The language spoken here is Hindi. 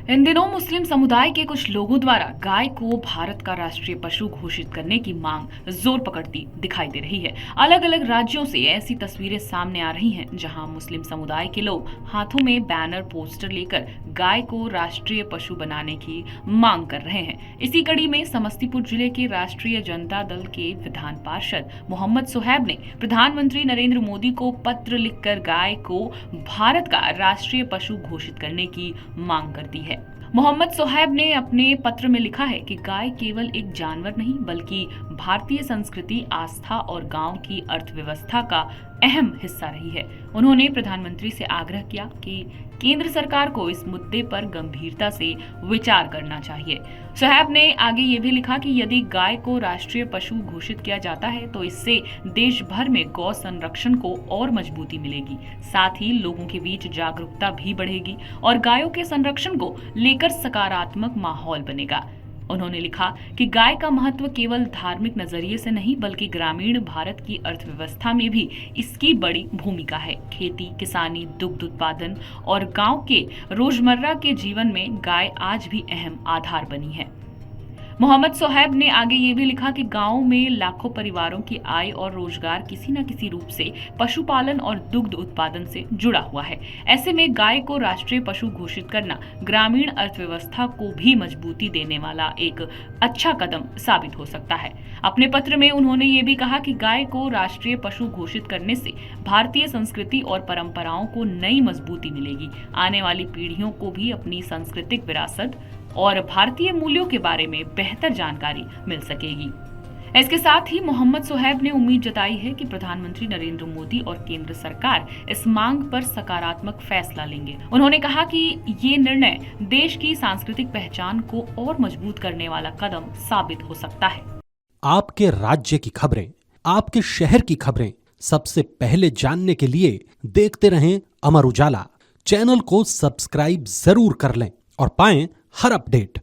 इन दिनों मुस्लिम समुदाय के कुछ लोगों द्वारा गाय को भारत का राष्ट्रीय पशु घोषित करने की मांग जोर पकड़ती दिखाई दे रही है। अलग अलग राज्यों से ऐसी तस्वीरें सामने आ रही हैं, जहां मुस्लिम समुदाय के लोग हाथों में बैनर पोस्टर लेकर गाय को राष्ट्रीय पशु बनाने की मांग कर रहे हैं। इसी कड़ी में समस्तीपुर जिले के राष्ट्रीय जनता दल के विधान पार्षद मोहम्मद सोहैब ने प्रधानमंत्री नरेंद्र मोदी को पत्र लिखकर गाय को भारत का राष्ट्रीय पशु घोषित करने की मांग कर दी है। मोहम्मद सोहैब ने अपने पत्र में लिखा है कि गाय केवल एक जानवर नहीं बल्कि भारतीय संस्कृति, आस्था और गांव की अर्थव्यवस्था का अहम हिस्सा रही है। उन्होंने प्रधानमंत्री से आग्रह किया कि केंद्र सरकार को इस मुद्दे पर गंभीरता से विचार करना चाहिए। सोहैब ने आगे ये भी लिखा कि यदि गाय को राष्ट्रीय पशु घोषित किया जाता है तो इससे देश भर में गौ संरक्षण को और मजबूती मिलेगी, साथ ही लोगों के बीच जागरूकता भी बढ़ेगी और गायों के संरक्षण को लेकर सकारात्मक माहौल बनेगा। उन्होंने लिखा कि गाय का महत्व केवल धार्मिक नजरिए से नहीं बल्कि ग्रामीण भारत की अर्थव्यवस्था में भी इसकी बड़ी भूमिका है। खेती, किसानी, दुग्ध उत्पादन और गांव के रोजमर्रा के जीवन में गाय आज भी अहम आधार बनी है। मोहम्मद सोहैब ने आगे ये भी लिखा कि गांव में लाखों परिवारों की आय और रोजगार किसी न किसी रूप से पशुपालन और दुग्ध उत्पादन से जुड़ा हुआ है। ऐसे में गाय को राष्ट्रीय पशु घोषित करना ग्रामीण अर्थव्यवस्था को भी मजबूती देने वाला एक अच्छा कदम साबित हो सकता है। अपने पत्र में उन्होंने ये भी कहा कि गाय को राष्ट्रीय पशु घोषित करने से भारतीय संस्कृति और परंपराओं को नई मजबूती मिलेगी। आने वाली पीढ़ियों को भी अपनी सांस्कृतिक विरासत और भारतीय मूल्यों के बारे में बेहतर जानकारी मिल सकेगी। इसके साथ ही मोहम्मद सोहैब ने उम्मीद जताई है कि प्रधानमंत्री नरेंद्र मोदी और केंद्र सरकार इस मांग पर सकारात्मक फैसला लेंगे। उन्होंने कहा कि ये निर्णय देश की सांस्कृतिक पहचान को और मजबूत करने वाला कदम साबित हो सकता है। आपके राज्य की खबरें, आपके शहर की खबरें सबसे पहले जानने के लिए देखते रहें अमर उजाला। चैनल को सब्सक्राइब जरूर कर लें और पाएं हर अपडेट।